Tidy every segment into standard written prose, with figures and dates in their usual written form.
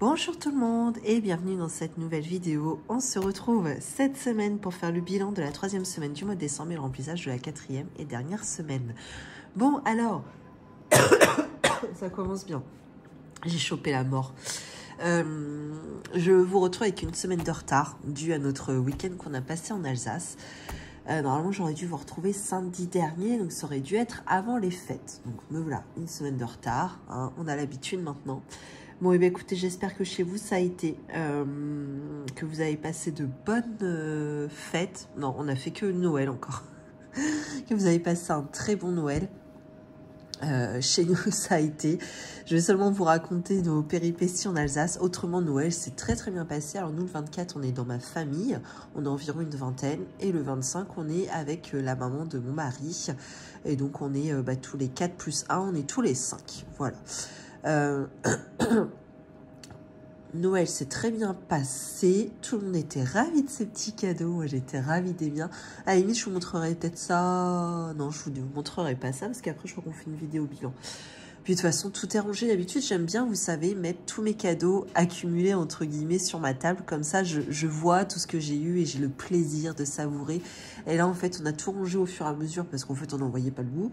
Bonjour tout le monde et bienvenue dans cette nouvelle vidéo. On se retrouve cette semaine pour faire le bilan de la 3e semaine du mois de décembre et le remplissage de la 4e et dernière semaine. Bon alors, ça commence bien. J'ai chopé la mort. Je vous retrouve avec une semaine de retard due à notre week-end qu'on a passé en Alsace. Normalement, j'aurais dû vous retrouver samedi dernier, donc ça aurait dû être avant les fêtes. Donc me voilà, une semaine de retard, hein, on a l'habitude maintenant. Bon, et bien écoutez, j'espère que chez vous ça a été, que vous avez passé de bonnes fêtes. Non, on n'a fait que Noël encore. Que vous avez passé un très bon Noël. Chez nous, ça a été. Je vais seulement vous raconter nos péripéties en Alsace. Autrement, Noël s'est très très bien passé. Alors nous, le 24, on est dans ma famille. On a environ une vingtaine. Et le 25, on est avec la maman de mon mari. Et donc, on est tous les 4 plus 1. On est tous les 5. Voilà. Noël s'est très bien passé. Tout le monde était ravi de ces petits cadeaux. Moi, j'étais ravie des miens. À la limite, je vous montrerai peut-être ça. Non, je vous montrerai pas ça parce qu'après, je crois qu'on fait une vidéo bilan. Puis de toute façon, tout est rangé. D'habitude, j'aime bien, vous savez, mettre tous mes cadeaux accumulés, entre guillemets, sur ma table. Comme ça, je vois tout ce que j'ai eu et j'ai le plaisir de savourer. Et là, en fait, on a tout rangé au fur et à mesure parce qu'en fait, on n'en voyait pas le bout.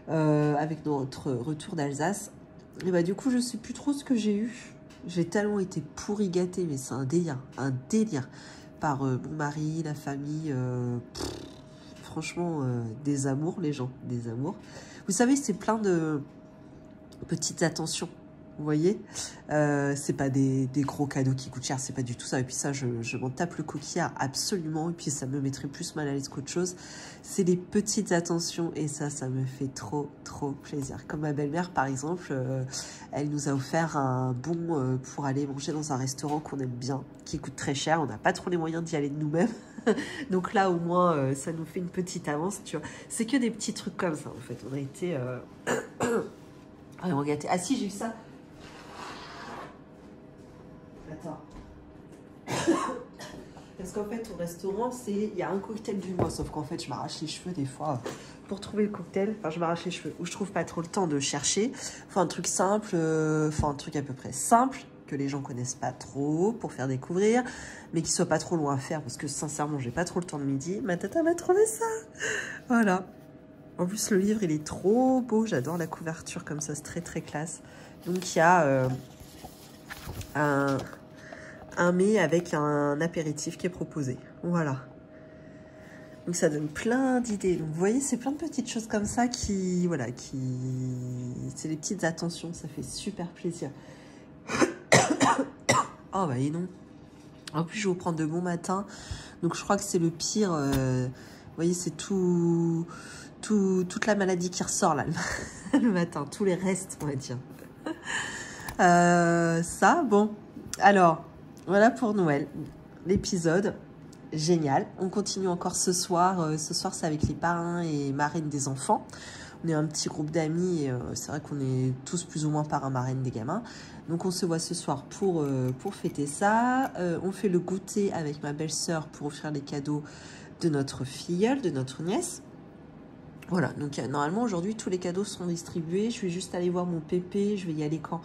Avec notre retour d'Alsace. Et bah, du coup, je sais plus trop ce que j'ai eu. J'ai tellement été pourri gâtée, mais c'est un délire par mon mari, la famille. Franchement, des amours, les gens, des amours. Vous savez, c'est plein de petites attentions. Vous voyez, c'est pas des gros cadeaux qui coûtent cher, c'est pas du tout ça. Et puis ça, je m'en tape le coquillard absolument. Et puis ça me mettrait plus mal à l'aise qu'autre chose. C'est les petites attentions et ça me fait trop plaisir. Comme ma belle-mère, par exemple, elle nous a offert un bon pour aller manger dans un restaurant qu'on aime bien, qui coûte très cher. On n'a pas trop les moyens d'y aller de nous-mêmes. Donc là, au moins, ça nous fait une petite avance, tu vois. C'est que des petits trucs comme ça, en fait. On a été vraiment gâtés. Ah si, j'ai eu ça. Attends. Parce qu'en fait, au restaurant, il y a un cocktail du mois. Sauf qu'en fait, je m'arrache les cheveux des fois pour trouver le cocktail. Enfin, je m'arrache les cheveux. Ou je trouve pas trop le temps de chercher. Enfin, un truc simple. Enfin, un truc à peu près simple que les gens connaissent pas trop pour faire découvrir. Mais qui soit pas trop loin à faire. Parce que sincèrement, j'ai pas trop le temps de midi. Ma tata m'a trouvé ça. Voilà. En plus, le livre, il est trop beau. J'adore la couverture comme ça. C'est très classe. Donc, il y a un mets avec un apéritif qui est proposé. Voilà. Donc ça donne plein d'idées. Donc vous voyez, c'est plein de petites choses comme ça qui... Voilà, c'est les petites attentions. Ça fait super plaisir. Oh bah et non. En plus, je vais vous prendre de bon matin. Donc je crois que c'est le pire. Vous voyez, c'est toute la maladie qui ressort là le matin. Tous les restes, on va dire. Ça, bon. Alors... Voilà pour Noël, l'épisode, génial. On continue encore ce soir. Ce soir, c'est avec les parrains et marraines des enfants. On est un petit groupe d'amis et c'est vrai qu'on est tous plus ou moins parrains, marraines des gamins. Donc, on se voit ce soir pour fêter ça. On fait le goûter avec ma belle-sœur pour offrir les cadeaux de notre filleule, de notre nièce. Voilà, donc normalement, aujourd'hui, tous les cadeaux sont distribués. Je vais juste aller voir mon pépé. Je vais y aller quand ?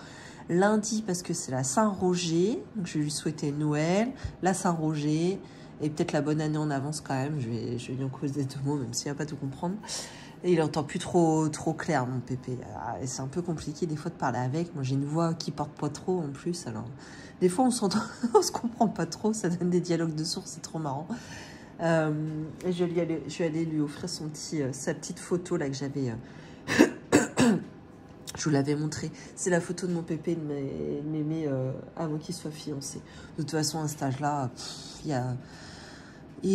Lundi, parce que c'est la Saint-Roger. Donc, je vais lui souhaiter Noël, la Saint-Roger et peut-être la bonne année en avance quand même. Je vais lui en causer 2 mots, même s'il va pas tout comprendre. Et il n'entend plus trop clair, mon pépé. C'est un peu compliqué des fois de parler avec. Moi, j'ai une voix qui porte pas trop en plus. Alors, des fois, on se comprend pas trop. Ça donne des dialogues de sourds, c'est trop marrant. Et je vais aller lui offrir sa petite photo là que j'avais... Je vous l'avais montré. C'est la photo de mon pépé de mémé avant qu'il soit fiancé. De toute façon, à cet âge-là,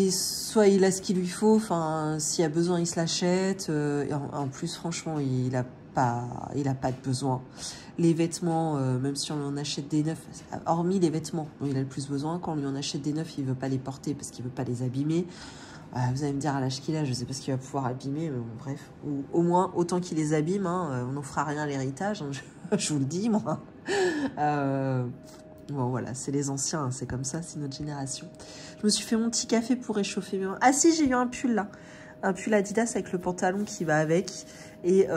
soit il a ce qu'il lui faut, enfin, s'il y a besoin, il se l'achète. En plus, franchement, il a pas de besoin. Les vêtements, même si on lui en achète des neufs, hormis les vêtements dont il a le plus besoin, quand on lui en achète des neufs, il ne veut pas les porter parce qu'il ne veut pas les abîmer. Vous allez me dire à l'âge qu'il a, je ne sais pas ce qu'il va pouvoir abîmer, mais bon, bref. Ou au moins, autant qu'il les abîme, hein, on n'en fera rien à l'héritage, hein, je vous le dis, moi. Bon, voilà, c'est les anciens, hein, c'est comme ça, c'est notre génération. Je me suis fait mon petit café pour réchauffer mes mains. Ah si, j'ai eu un pull là. Un pull Adidas avec le pantalon qui va avec. Et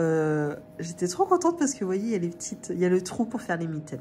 j'étais trop contente parce que, vous voyez, il y a les petites, il y a le trou pour faire les mitaines.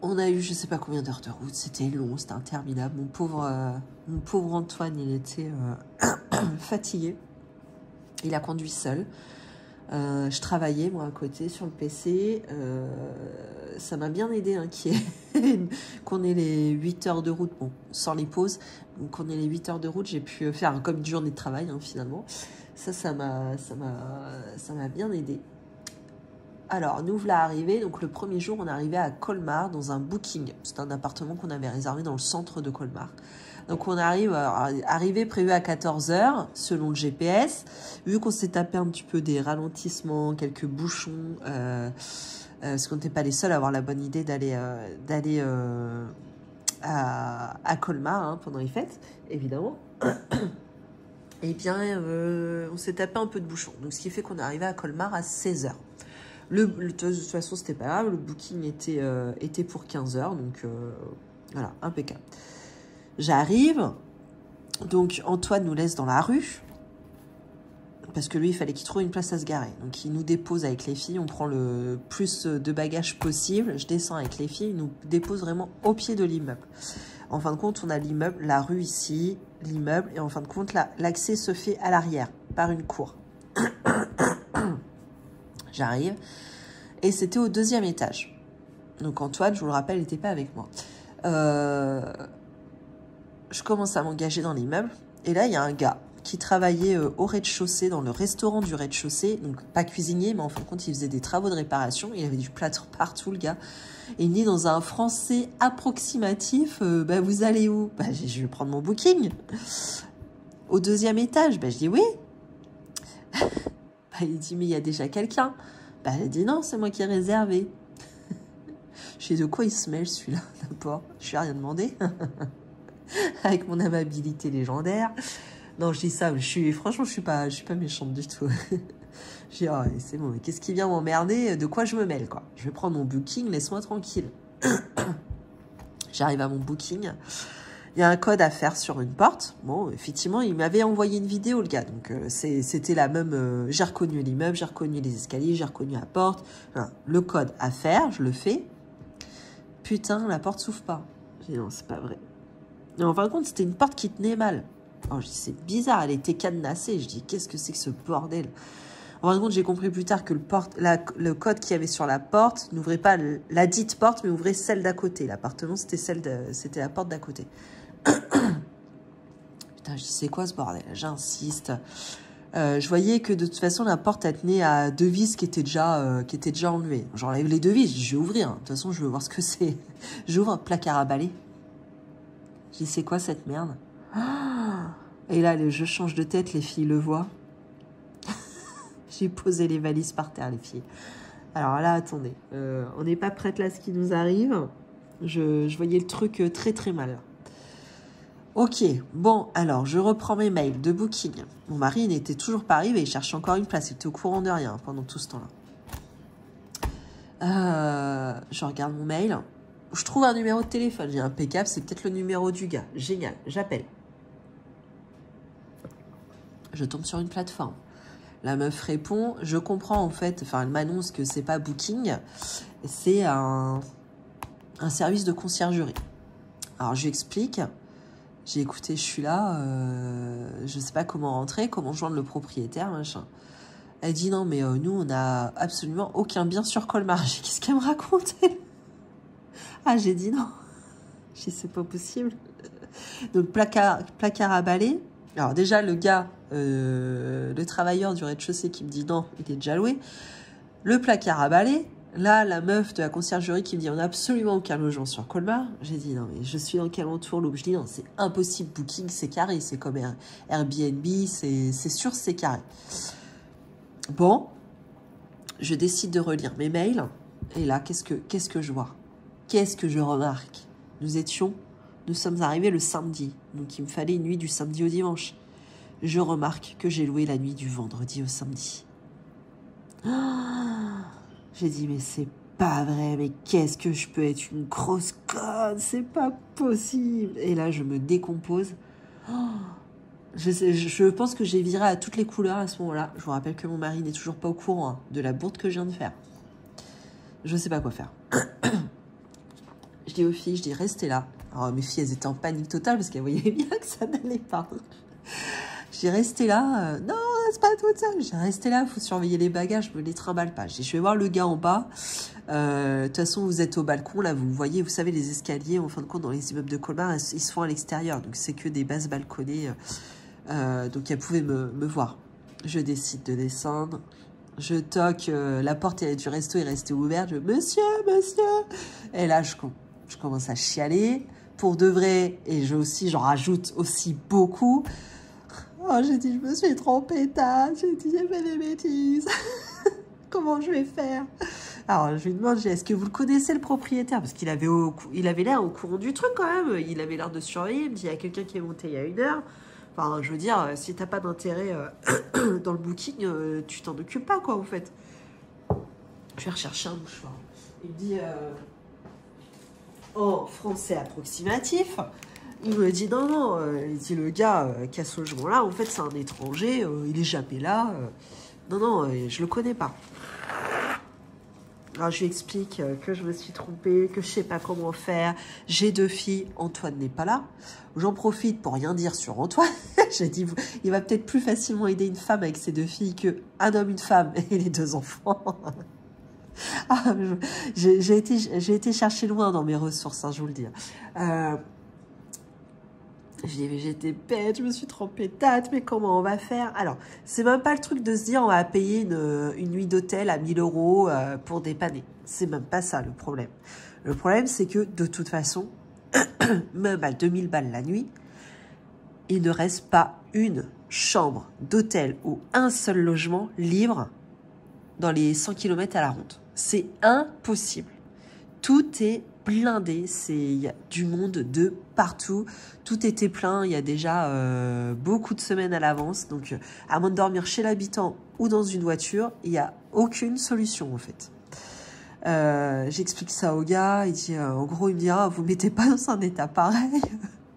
On a eu je sais pas combien d'heures de route, c'était long, c'était interminable. Mon pauvre Antoine, il était fatigué. Il a conduit seul. Je travaillais moi à côté sur le PC. Ça m'a bien aidé hein, qu'on ait les 8 heures de route, bon, sans les pauses. Donc qu'on ait les 8 heures de route, j'ai pu faire comme une journée de travail hein, finalement. Ça m'a bien aidé. Alors, nous voilà arrivés. Donc, le premier jour, on est arrivé à Colmar dans un booking. C'est un appartement qu'on avait réservé dans le centre de Colmar. Donc, on arrive, arrivé prévu à 14 h selon le GPS. Vu qu'on s'est tapé un petit peu des ralentissements, quelques bouchons, parce qu'on n'était pas les seuls à avoir la bonne idée d'aller à Colmar hein, pendant les fêtes, évidemment. Eh bien, on s'est tapé un peu de bouchons. Donc, ce qui fait qu'on est arrivé à Colmar à 16 h. De toute façon, c'était pas grave. Le booking était pour 15 h. Donc, voilà, impeccable. J'arrive. Donc, Antoine nous laisse dans la rue. Parce que lui, il fallait qu'il trouve une place à se garer. Donc, il nous dépose avec les filles. On prend le plus de bagages possible. Je descends avec les filles. Il nous dépose vraiment au pied de l'immeuble. En fin de compte, on a l'immeuble, la rue ici, l'immeuble. Et en fin de compte, l'accès se fait à l'arrière, par une cour. J'arrive. Et c'était au 2e étage. Donc Antoine, je vous le rappelle, n'était pas avec moi. Je commence à m'engager dans l'immeuble. Et là, il y a un gars qui travaillait au rez-de-chaussée, dans le restaurant du rez-de-chaussée. Donc pas cuisinier, mais en fin de compte, il faisait des travaux de réparation. Il avait du plâtre partout, le gars. Et il dit dans un français approximatif, bah, vous allez où? Bah, je vais prendre mon booking. Au 2e étage. Bah, je dis oui. Bah, il dit, mais il y a déjà quelqu'un. Bah, elle a dit non, c'est moi qui ai réservé. Je sais de quoi il se mêle celui-là, d'abord. Je lui ai rien demandé. Avec mon amabilité légendaire. Non, je dis ça, franchement, je suis pas méchante du tout. Je dis, oh, c'est bon, mais qu'est-ce qui vient m'emmerder? De quoi je me mêle, quoi? Je vais prendre mon booking, laisse-moi tranquille. J'arrive à mon booking. Il y a un code à faire sur une porte. Bon, effectivement, il m'avait envoyé une vidéo, le gars. Donc, c'était la même... j'ai reconnu l'immeuble, j'ai reconnu les escaliers, j'ai reconnu la porte. Enfin, le code à faire, je le fais. Putain, la porte s'ouvre pas. J'ai dit non, c'est pas vrai. Et en fin de compte, c'était une porte qui tenait mal. Alors, je dis, c'est bizarre, elle était cadenassée. Je dis, qu'est-ce que c'est que ce bordel? En fin de compte, j'ai compris plus tard que le code qu'il y avait sur la porte n'ouvrait pas la dite porte, mais ouvrait celle d'à côté. L'appartement, c'était la porte d'à côté. Putain, je dis, c'est quoi ce bordel? J'insiste. Je voyais que de toute façon, la porte, elle tenait à 2 vis qui étaient déjà enlevées. J'enlève les 2 vis, je vais ouvrir. De toute façon, je veux voir ce que c'est. J'ouvre un placard à balai. Je dis, c'est quoi cette merde? Et là, je change de tête, les filles le voient. J'ai posé les valises par terre, les filles. Alors là, attendez. On n'est pas prête là à ce qui nous arrive. Je voyais le truc très très mal. Ok, bon, alors, je reprends mes mails de booking. Mon mari n'était toujours pas arrivé, il cherchait encore une place. Il était au courant de rien pendant tout ce temps-là. Je regarde mon mail. Je trouve un numéro de téléphone. J'ai impeccable, c'est peut-être le numéro du gars. Génial, j'appelle. Je tombe sur une plateforme. La meuf répond, je comprends en fait, enfin elle m'annonce que c'est pas booking, c'est un service de conciergerie. Alors je lui explique, j'ai écouté, je suis là, je sais pas comment rentrer, comment joindre le propriétaire, machin. Elle dit non mais nous on a absolument aucun bien sur Colmar. J'ai dit qu'est-ce qu'elle me raconte? Ah j'ai dit non, j'ai dit c'est pas possible. Donc placard à balai. Alors déjà le gars, le travailleur du rez-de-chaussée qui me dit non, il est déjà loué. Le placard à balai. Là, la meuf de la conciergerie qui me dit on n'a absolument aucun logement sur Colmar. J'ai dit non mais je suis dans quel entourloupe? Je dis non c'est impossible, booking c'est carré, c'est comme Airbnb, c'est sûr c'est carré. Bon, je décide de relire mes mails et là qu'est-ce que je vois? Qu'est-ce que je remarque? Nous sommes arrivés le samedi, donc il me fallait une nuit du samedi au dimanche. Je remarque que j'ai loué la nuit du vendredi au samedi. J'ai dit, mais c'est pas vrai, mais qu'est-ce que je peux être une grosse conne? C'est pas possible. Et là, je me décompose. Je pense que j'ai viré à toutes les couleurs à ce moment-là. Je vous rappelle que mon mari n'est toujours pas au courant de la bourde que je viens de faire. Je sais pas quoi faire. Je dis aux filles, je dis, restez là. Alors, mes filles, elles étaient en panique totale parce qu'elles voyaient bien que ça n'allait pas. Je dis, restez là. Non, c'est pas toute seule. Je dis, restez là, il faut surveiller les bagages, je me les trimballe pas. Je dis, je vais voir le gars en bas. De toute façon, vous êtes au balcon, là, vous voyez, vous savez, les escaliers, en fin de compte, dans les immeubles de Colmar, ils se font à l'extérieur. Donc, c'est que des bases balconnées. Donc, elle pouvait me voir. Je décide de descendre. Je toque, la porte du resto est restée ouverte. Je dis, monsieur, monsieur. Et là, je commence à chialer. Pour de vrai, et j'en rajoute aussi beaucoup. Oh, j'ai dit, je me suis trompée, j'ai dit, j'ai fait des bêtises. Comment je vais faire? Alors, je lui demande, est-ce que vous le connaissez, le propriétaire? Parce qu'il avait l'air au courant du truc, quand même. Il avait l'air de surveiller. Il me dit, il y a quelqu'un qui est monté il y a 1 heure. Enfin, je veux dire, si t'as pas d'intérêt dans le booking, tu t'en occupes pas, quoi, en fait. Je vais rechercher un mouchoir. Il me dit, en français approximatif, il me dit, non, il dit, le gars qui a ce logement-là, en fait, c'est un étranger, il est jamais là. Non, je le connais pas. Alors, je lui explique que je me suis trompée, que je sais pas comment faire. J'ai 2 filles, Antoine n'est pas là. J'en profite pour rien dire sur Antoine. J'ai dit, il va peut-être plus facilement aider une femme avec ses 2 filles qu'un homme, une femme et les 2 enfants. Ah, j'ai été chercher loin dans mes ressources, hein, je vous le dis. J'étais bête, je me suis trompée de date, mais comment on va faire? Alors, c'est même pas le truc de se dire on va payer une nuit d'hôtel à 1 000 € pour dépanner. C'est même pas ça le problème. Le problème, c'est que de toute façon, même à 2 000 balles la nuit, il ne reste pas une chambre d'hôtel ou un seul logement libre dans les 100 km à la ronde. C'est impossible. Tout est blindé, il y a du monde de partout. Tout était plein, il y a déjà beaucoup de semaines à l'avance. Donc, à moins de dormir chez l'habitant ou dans une voiture, il n'y a aucune solution, en fait. J'explique ça au gars, en gros, il me dit, ah, vous ne mettez pas dans un état pareil.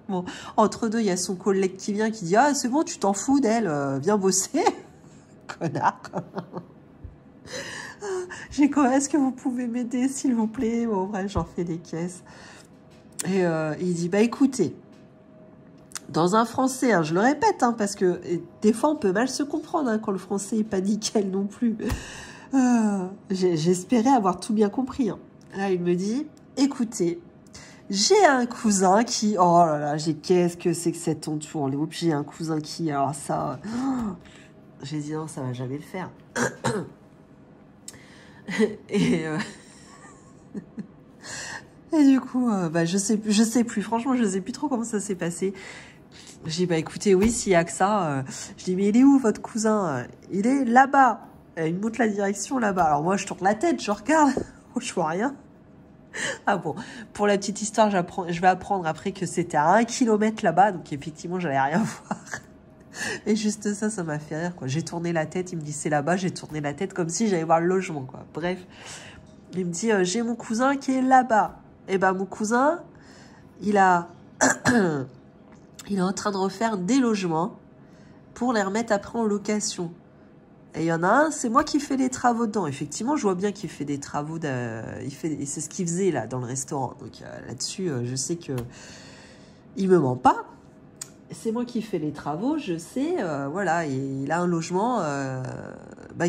Bon, entre deux, il y a son collègue qui vient, qui dit, ah, c'est bon, tu t'en fous d'elle, viens bosser. Connard. Est-ce que vous pouvez m'aider, s'il vous plaît? Bon, bref, j'en fais des caisses. Et il dit, bah écoutez, dans un français, hein, je le répète, hein, parce que des fois, on peut mal se comprendre hein, quand le français n'est pas nickel non plus. J'espérais avoir tout bien compris. Hein. Là, il me dit, écoutez, j'ai un cousin qui... Oh là là, qu'est-ce que c'est que cette entourloupe? J'ai un cousin qui... Alors ça... J'ai dit, non, ça va jamais le faire. Et du coup, bah, je sais plus, franchement, je sais plus trop comment ça s'est passé. Je dis, bah écoutez, oui, s'il y a que ça, je dis, mais il est où votre cousin? Il est là-bas. Il me montre la direction là-bas. Alors moi, je tourne la tête, je regarde, je vois rien. Ah bon, pour la petite histoire, je vais apprendre après que c'était à 1 km là-bas, donc effectivement, j'allais rien voir. Et juste ça m'a fait rire, quoi. J'ai tourné la tête, il me dit c'est là-bas, j'ai tourné la tête comme si j'allais voir le logement, quoi. Bref, il me dit j'ai mon cousin qui est là-bas. Et ben mon cousin, il est en train de refaire des logements pour les remettre après en location. Et il y en a un, c'est moi qui fais les travaux dedans. Effectivement, je vois bien qu'il fait des travaux, c'est ce qu'il faisait là dans le restaurant. Donc là-dessus, je sais que il me ment pas. C'est moi qui fais les travaux, je sais, voilà, et il a un logement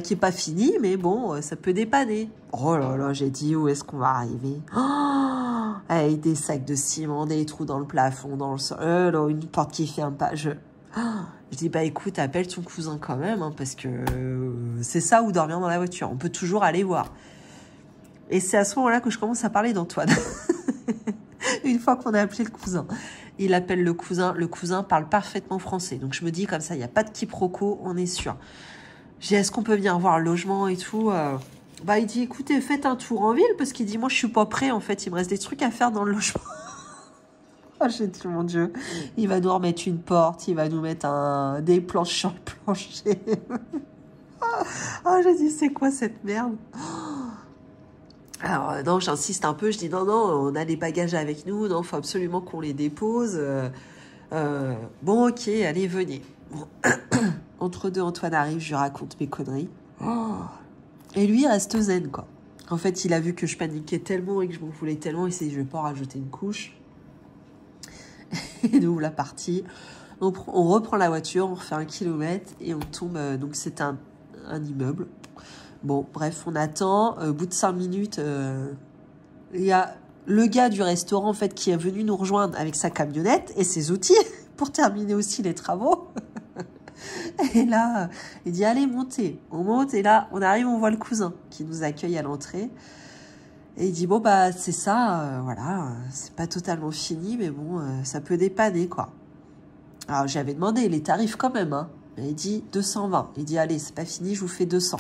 qui est pas fini, mais bon, ça peut dépanner. Oh là là, j'ai dit, où est-ce qu'on va arriver? Oh, avec des sacs de ciment, des trous dans le plafond, dans le sol, là, une porte qui ferme pas. Je dis, bah écoute, appelle ton cousin quand même, hein, parce que c'est ça ou dormir dans la voiture. On peut toujours aller voir. Et c'est à ce moment-là que je commence à parler d'Antoine. Une fois qu'on a appelé le cousin. Il appelle le cousin parle parfaitement français. Donc je me dis comme ça, il n'y a pas de quiproquo, on est sûr. J'ai dit, est-ce qu'on peut venir voir le logement et tout Bah il dit, écoutez, faites un tour en ville, parce qu'il dit, moi je suis pas prêt en fait, il me reste des trucs à faire dans le logement. Oh, j'ai dit, mon Dieu, il va nous remettre une porte, il va nous mettre des planches sur le plancher. Oh, j'ai dit, c'est quoi cette merde? Alors, non, j'insiste un peu, je dis non, on a les bagages avec nous, non, faut absolument qu'on les dépose. Bon, ok, allez, venez. Bon. Entre deux, Antoine arrive, je lui raconte mes conneries. Oh. Et lui, il reste zen, quoi. En fait, il a vu que je paniquais tellement et que je m'en voulais tellement. Il s'est dit, je vais pas en rajouter une couche. Et nous, la partie. On reprend la voiture, on refait 1 kilomètre et on tombe. Donc, c'est un immeuble. Bon, bref, on attend. Au bout de 5 minutes, il y a le gars du restaurant, en fait, qui est venu nous rejoindre avec sa camionnette et ses outils pour terminer aussi les travaux. Et là, il dit, allez, montez. On monte et là, on arrive, on voit le cousin qui nous accueille à l'entrée. Et il dit, bon, bah, c'est ça, voilà, c'est pas totalement fini, mais bon, ça peut dépanner, quoi. Alors, j'avais demandé les tarifs quand même, hein. Et il dit 220. Il dit, allez, c'est pas fini, je vous fais 200.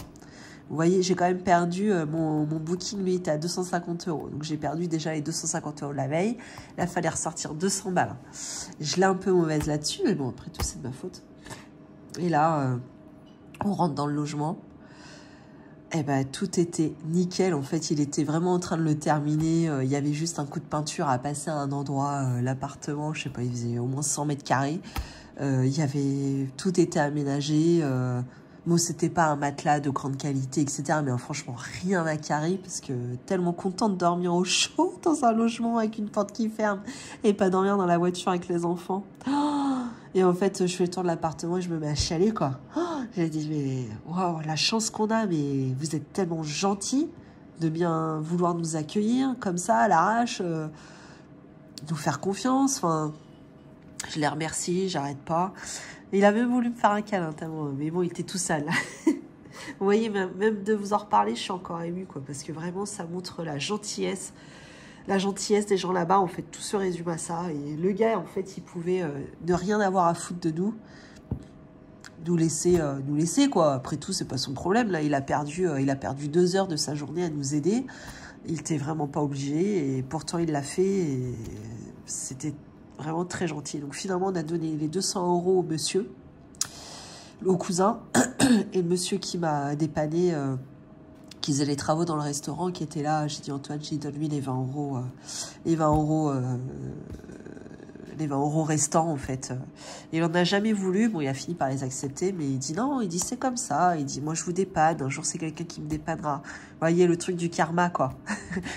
Vous voyez, j'ai quand même perdu, mon booking, lui, était à 250 €. Donc, j'ai perdu déjà les 250 € la veille. Là, il fallait ressortir 200 balles. Je l'ai un peu mauvaise là-dessus, mais bon, après tout, c'est de ma faute. Et là, on rentre dans le logement. Eh ben, tout était nickel. En fait, il était vraiment en train de le terminer. Il y avait juste un coup de peinture à passer à un endroit. L'appartement, je sais pas, il faisait au moins 100 mètres carrés. Tout était aménagé. Bon, c'était pas un matelas de grande qualité, etc. Mais franchement, rien à carrer parce que tellement contente de dormir au chaud dans un logement avec une porte qui ferme et pas dormir dans la voiture avec les enfants. Et en fait, je fais le tour de l'appartement et je me mets à chialer, quoi. J'ai dit, mais waouh, la chance qu'on a, mais vous êtes tellement gentils de bien vouloir nous accueillir comme ça, à l'arrache, nous faire confiance. Enfin, je les remercie, j'arrête pas. Il a même voulu me faire un câlin, tellement, mais bon, il était tout sale. Vous voyez, même de vous en reparler, je suis encore émue, quoi, parce que vraiment, ça montre la gentillesse des gens là-bas. En fait, tout se résume à ça. Et le gars, en fait, il pouvait ne rien avoir à foutre de nous. Nous laisser, quoi. Après tout, c'est pas son problème. Là, il a perdu 2 heures de sa journée à nous aider. Il était vraiment pas obligé. Et pourtant, il l'a fait. Et c'était vraiment très gentil. Donc, finalement, on a donné les 200 € au monsieur, au cousin. Et le monsieur qui m'a dépanné, qui faisait les travaux dans le restaurant, qui était là. J'ai dit, Antoine, j'ai donné lui les 20 €. Les 20 € restants, en fait. Il en a jamais voulu. Bon, il a fini par les accepter, mais il dit non, il dit c'est comme ça. Il dit, moi, je vous dépanne. Un jour, c'est quelqu'un qui me dépannera. Vous voyez, le truc du karma, quoi.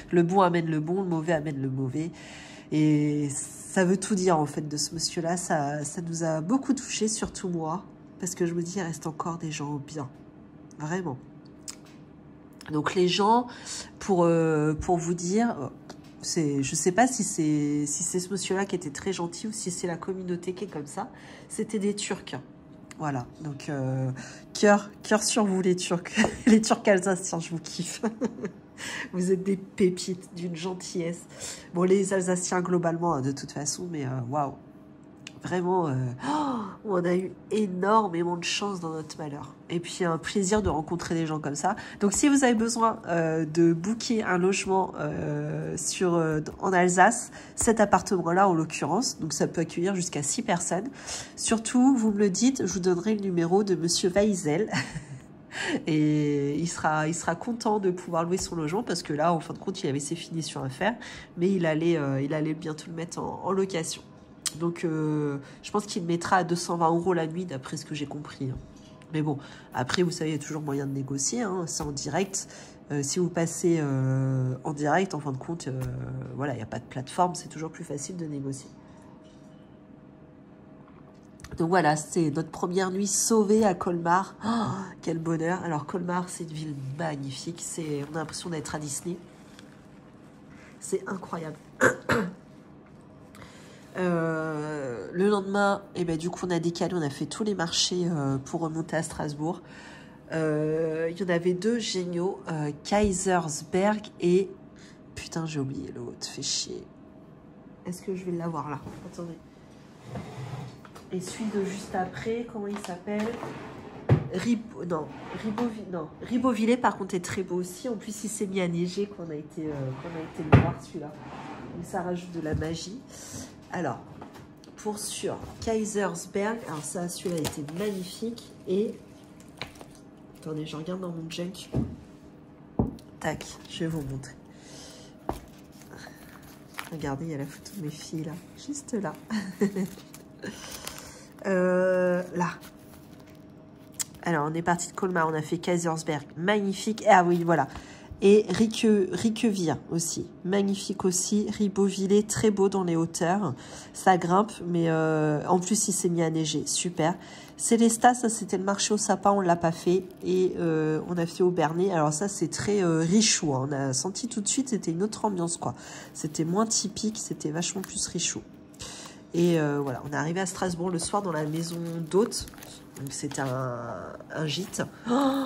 Le bon amène le bon, le mauvais amène le mauvais. Et ça veut tout dire, en fait, de ce monsieur-là. Ça nous a beaucoup touchés, surtout moi, parce que je me dis, il reste encore des gens bien. Vraiment. Donc, les gens, pour vous dire... Je sais pas si c'est ce monsieur-là qui était très gentil ou si c'est la communauté qui est comme ça. C'était des Turcs. Voilà. Donc, cœur sur vous, les Turcs. Les Turcs alsaciens, je vous kiffe. Vous êtes des pépites d'une gentillesse. Bon, les Alsaciens globalement, de toute façon, mais waouh. Vraiment, on a eu énormément de chance dans notre malheur. Et puis, un plaisir de rencontrer des gens comme ça. Donc, si vous avez besoin de booker un logement en Alsace, cet appartement-là, en l'occurrence, donc ça peut accueillir jusqu'à 6 personnes. Surtout, vous me le dites, je vous donnerai le numéro de Monsieur Weisel. Et il sera content de pouvoir louer son logement parce que là, en fin de compte, il avait ses finitions à faire. Mais il allait bientôt le mettre en location. Donc, je pense qu'il mettra à 220 € la nuit, d'après ce que j'ai compris. Mais bon, après, vous savez, il y a toujours moyen de négocier. Hein, c'est en direct. Si vous passez en direct, en fin de compte, voilà, il n'y a pas de plateforme. C'est toujours plus facile de négocier. Donc voilà, c'était notre première nuit sauvée à Colmar. Oh, quel bonheur. Alors, Colmar, c'est une ville magnifique. On a l'impression d'être à Disney. C'est incroyable. Le lendemain, ben, du coup, on a décalé, on a fait tous les marchés pour remonter à Strasbourg. Il y en avait 2 géniaux, Kaisersberg et... Putain, j'ai oublié l'autre, fait chier. Est-ce que je vais l'avoir là? Attendez. Et celui de juste après, comment il s'appelle? Ribeauvillé, par contre, est très beau aussi. En plus, il s'est mis à neiger qu'on a été le voir, celui-là. Donc, ça rajoute de la magie. Alors, pour sûr, Kaisersberg. Alors ça, celui-là était magnifique. Et, attendez, je regarde dans mon junk. Tac, je vais vous montrer. Regardez, il y a la photo de mes filles, là. Juste là. Là. Alors, on est parti de Colmar. On a fait Kaisersberg. Magnifique. Ah oui, voilà. Et Riquevière aussi, magnifique aussi, Ribeauvillé, très beau dans les hauteurs, ça grimpe, mais en plus il s'est mis à neiger, super. Célestat, ça c'était le marché au sapin, on l'a pas fait, et on a fait au Bernet, alors ça c'est très richou, hein. On a senti tout de suite, c'était une autre ambiance quoi, c'était moins typique, c'était vachement plus richou. Et voilà, on est arrivé à Strasbourg le soir dans la maison d'hôte. Donc c'était un gîte. Oh,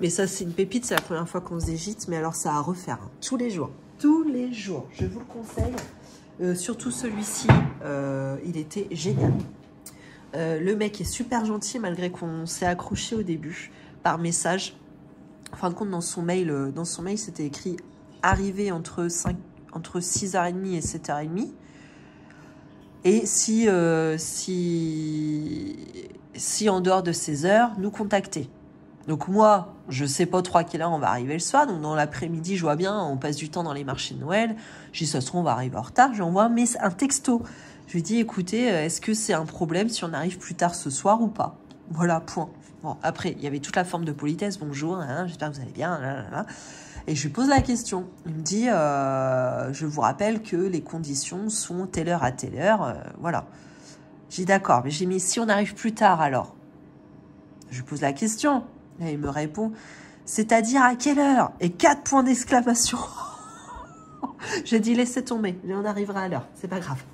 mais ça c'est une pépite, c'est la première fois qu'on faisait gîte, mais alors ça à refaire, hein. Tous les jours. Tous les jours, je vous le conseille. Surtout celui-ci, il était génial. Le mec est super gentil malgré qu'on s'est accroché au début par message. En fin de compte, dans son mail c'était écrit arriver entre 6h30 et 7h30. Et si en dehors de ces heures, nous contacter. Donc moi, je sais pas trop à quelle heure on va arriver le soir. Donc dans l'après-midi, je vois bien, on passe du temps dans les marchés de Noël. Je dis, ça se trouve, on va arriver en retard. Je lui envoie un texto. Je lui dis, écoutez, est-ce que c'est un problème si on arrive plus tard ce soir ou pas? Voilà, point. Bon, après, il y avait toute la forme de politesse. Bonjour, j'espère que vous allez bien. Là. Et je lui pose la question. Il me dit, je vous rappelle que les conditions sont telle heure à telle heure. Voilà. J'ai dit d'accord, mais j'ai mis si on arrive plus tard alors. Je lui pose la question. Et il me répond, c'est-à-dire à quelle heure? Et 4 points d'exclamation. J'ai dit laissez tomber, on arrivera à l'heure, c'est pas grave.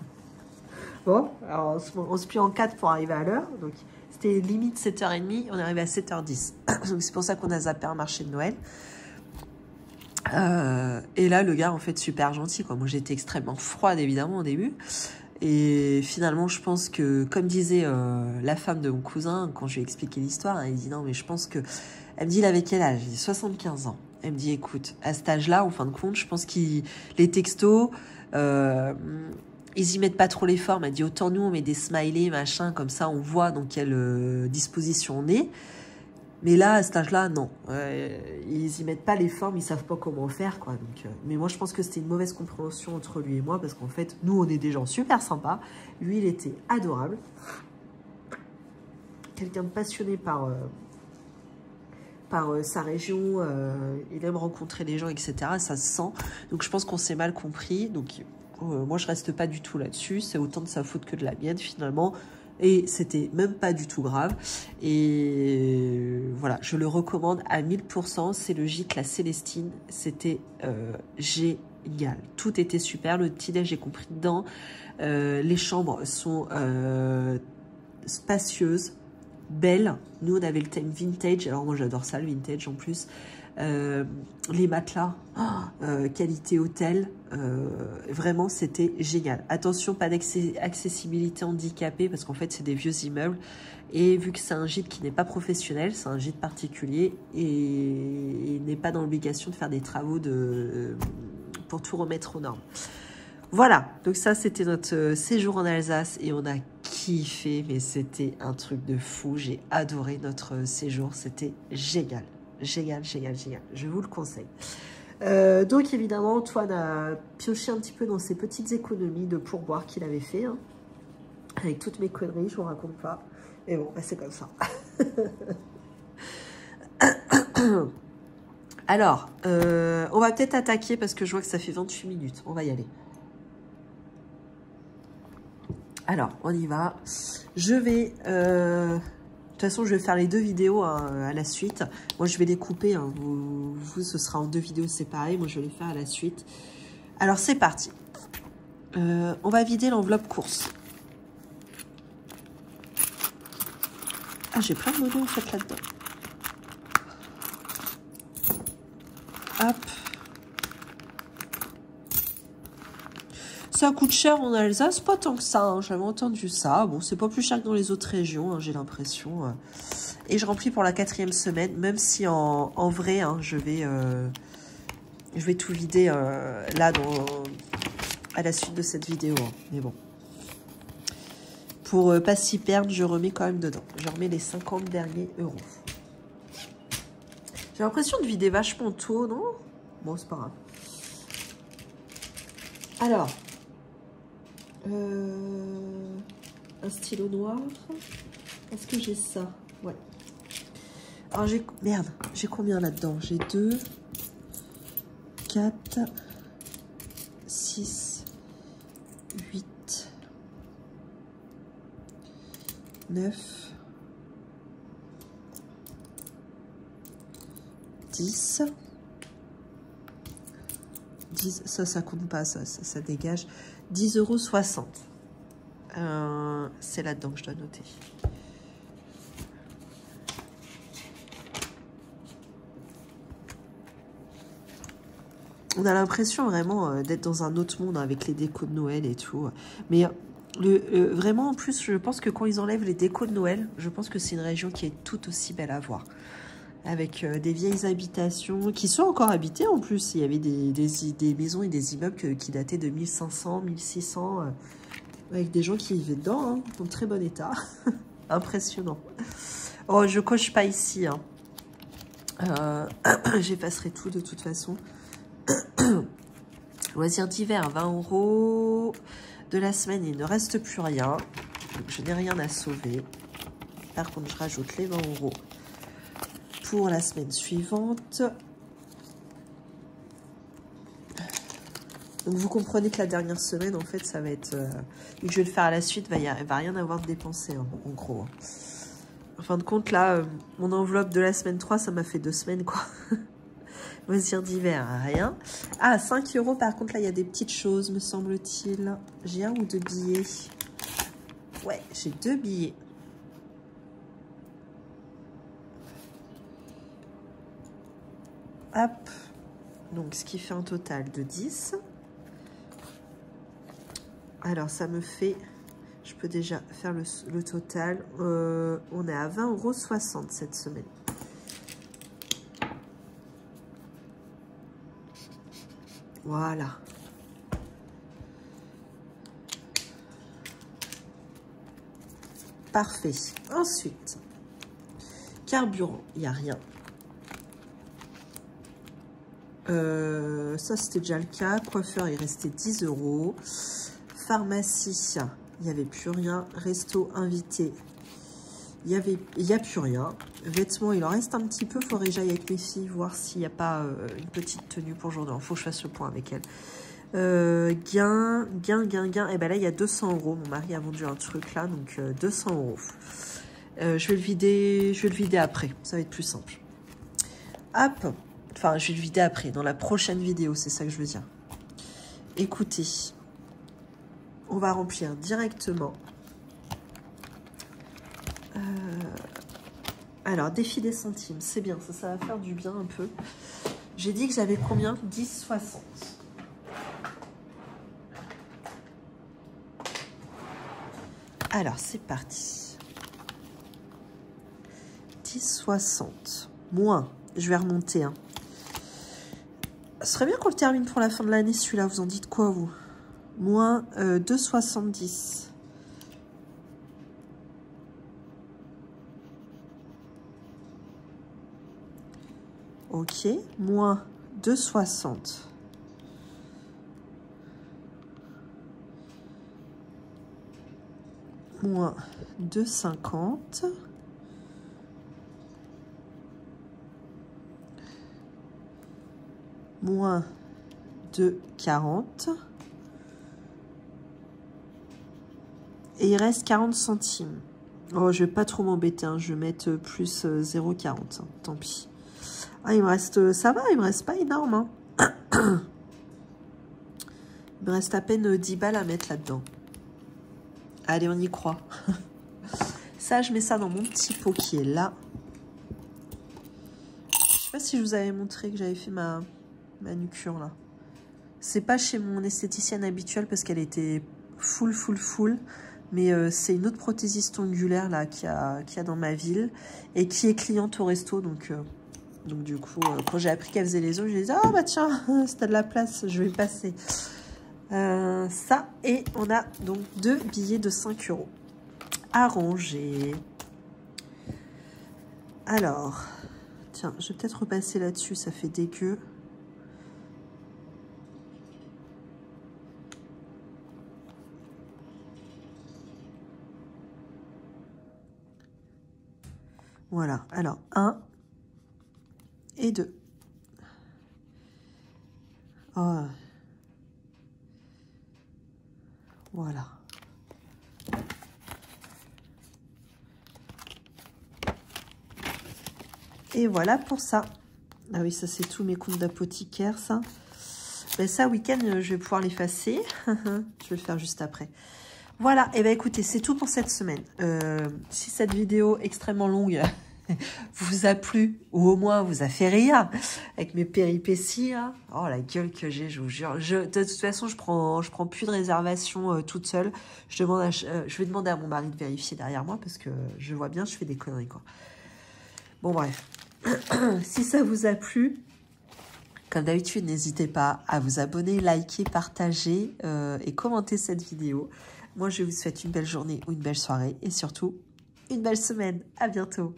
Bon, alors on se plie en 4 pour arriver à l'heure. Donc c'était limite 7h30, on est arrivé à 7h10. Donc c'est pour ça qu'on a zappé un marché de Noël. Et là, le gars, en fait, super gentil, quoi. Moi, j'étais extrêmement froide, évidemment, au début. Et finalement, je pense que, comme disait la femme de mon cousin, quand je lui ai expliqué l'histoire, hein, il dit non, mais je pense que... Elle me dit, il avait quel âge? Il dit 75 ans. Elle me dit, écoute, à cet âge-là, en fin de compte, je pense que les textos, ils y mettent pas trop l'effort. Elle m'a dit, autant nous, on met des smileys, machin, comme ça, on voit dans quelle disposition on est. Mais là, à cet âge-là, non. Ils y mettent pas les formes, ils savent pas comment faire, quoi. Donc, mais moi, je pense que c'était une mauvaise compréhension entre lui et moi, parce qu'en fait, nous, on est des gens super sympas. Lui, il était adorable. Quelqu'un de passionné par sa région. Il aime rencontrer des gens, etc. Ça se sent. Donc, je pense qu'on s'est mal compris. Donc, moi, je reste pas du tout là-dessus. C'est autant de sa faute que de la mienne, finalement. Et c'était même pas du tout grave. Et voilà, je le recommande à 1000%. C'est le gîte La Célestine. C'était génial. Tout était super. Le petit-déj, j'ai compris dedans. Les chambres sont spacieuses, belles. Nous, on avait le thème vintage. Alors moi, j'adore ça, le vintage en plus. Les matelas, qualité hôtel, vraiment c'était génial. Attention, pas d'accessibilité handicapée parce qu'en fait c'est des vieux immeubles et vu que c'est un gîte qui n'est pas professionnel, c'est un gîte particulier et il n'est pas dans l'obligation de faire des travaux pour tout remettre aux normes. Voilà, donc ça c'était notre séjour en Alsace et on a kiffé, mais c'était un truc de fou. J'ai adoré notre séjour, c'était génial. Génial, génial, génial. Je vous le conseille. Donc, évidemment, Antoine a pioché un petit peu dans ses petites économies de pourboire qu'il avait fait. Hein, avec toutes mes conneries, je ne vous raconte pas. Mais bon, bah, c'est comme ça. Alors, on va peut-être attaquer parce que je vois que ça fait 28 minutes. On va y aller. Alors, on y va. Je vais... De toute façon, je vais faire les 2 vidéos à la suite. Moi, je vais les couper. Hein. Vous, ce sera en 2 vidéos séparées. Moi, je vais les faire à la suite. Alors, c'est parti. On va vider l'enveloppe course. Ah, j'ai plein de modos, en fait, là-dedans. Hop. Ça coûte cher en Alsace, pas tant que ça, hein. J'avais entendu ça. Bon, c'est pas plus cher que dans les autres régions, hein, j'ai l'impression. Et je remplis pour la 4e semaine, même si en vrai, hein, je vais tout vider là à la suite de cette vidéo. Hein. Mais bon. Pour pas s'y perdre, je remets quand même dedans. Je remets les 50 derniers euros. J'ai l'impression de vider vachement tôt, non? Bon, c'est pas grave. Alors... un stylo noir. Est-ce que j'ai ça? Ouais. Alors j'ai... Merde, j'ai combien là-dedans? J'ai 2, 4, 6, 8, 9, 10. 10, ça compte pas, ça dégage. 10,60 €. C'est là-dedans que je dois noter. On a l'impression vraiment d'être dans un autre monde avec les décos de Noël et tout. Mais vraiment, en plus, je pense que quand ils enlèvent les décos de Noël, je pense que c'est une région qui est tout aussi belle à voir. Avec des vieilles habitations qui sont encore habitées en plus. Il y avait des maisons et des immeubles qui dataient de 1500, 1600, avec des gens qui vivaient dedans, hein, en très bon état. Impressionnant. Oh, je coche pas ici. Hein. J'effacerai tout de toute façon. Loisirs d'hiver, 20 € de la semaine, il ne reste plus rien. Donc je n'ai rien à sauver. Par contre, je rajoute les 20 € pour la semaine suivante. Donc vous comprenez que la dernière semaine, en fait, ça va être... et que je vais le faire à la suite, il va rien avoir de dépensé, hein, en gros. En fin de compte, là, mon enveloppe de la semaine 3, ça m'a fait 2 semaines, quoi. Loisirs d'hiver, rien. Ah, 5 € par contre, là, il y a des petites choses, me semble-t-il. J'ai 1 ou 2 billets. Ouais, j'ai 2 billets. Hop. Donc, ce qui fait un total de 10. Alors, ça me fait... Je peux déjà faire le total. On est à 20,60 € cette semaine. Voilà. Parfait. Ensuite, carburant, il n'y a rien. Ça, c'était déjà le cas. Coiffeur, il restait 10 €. Pharmacie, il n'y avait plus rien. Resto, invité, il n'y a plus rien. Vêtements, il en reste un petit peu. Il faudrait que j'aille avec mes filles voir s'il n'y a pas une petite tenue pour aujourd'hui. Il faut que je fasse le point avec elles. Gain. Et ben là, il y a 200 €. Mon mari a vendu un truc là, donc 200 €. Je vais le vider après. Ça va être plus simple. Hop. Enfin, je vais le vider après, dans la prochaine vidéo, c'est ça que je veux dire. Écoutez, on va remplir directement. Alors, défi des centimes, c'est bien, ça va faire du bien un peu. J'ai dit que j'avais combien? 10,60. Alors, c'est parti. 10,60. Moins, je vais remonter. Hein. Ce serait bien qu'on le termine pour la fin de l'année, celui-là. Vous en dites quoi, vous? Moins 2,70. Ok. Moins 2,60. Moins 2,50. Moins 2,40. Et il reste 40 centimes. Oh, je vais pas trop m'embêter. Hein. Je vais mettre plus 0,40. Hein. Tant pis. Ah, il me reste... Ça va, il me reste pas énorme. Hein. Il me reste à peine 10 balles à mettre là-dedans. Allez, on y croit. Ça, je mets ça dans mon petit pot qui est là. Je sais pas si je vous avais montré que j'avais fait ma manucure là. C'est pas chez mon esthéticienne habituelle parce qu'elle était full. Mais c'est une autre prothésiste ongulaire là qu'il y a dans ma ville et qui est cliente au resto. Donc du coup, quand j'ai appris qu'elle faisait les os, je lui ai dit « Ah bah tiens, si t'as de la place, je vais passer. » Ça, et on a donc 2 billets de 5 € à ranger. Alors, tiens, je vais peut-être repasser là-dessus, ça fait dégueu. Voilà, alors 1 et 2. Oh. Voilà. Et voilà pour ça. Ah oui, ça c'est tous mes comptes d'apothicaire, ça. Ben ça, week-end, je vais pouvoir l'effacer. Je vais le faire juste après. Voilà, et ben écoutez, c'est tout pour cette semaine. Si cette vidéo extrêmement longue vous a plu, ou au moins vous a fait rire, avec mes péripéties, hein. Oh la gueule que j'ai, je vous jure. De toute façon, je prends plus de réservation toute seule. Je vais demander à mon mari de vérifier derrière moi, parce que je vois bien, je fais des conneries, quoi. Bon, bref. Si ça vous a plu, comme d'habitude, n'hésitez pas à vous abonner, liker, partager et commenter cette vidéo. Moi, je vous souhaite une belle journée ou une belle soirée et surtout, une belle semaine. À bientôt.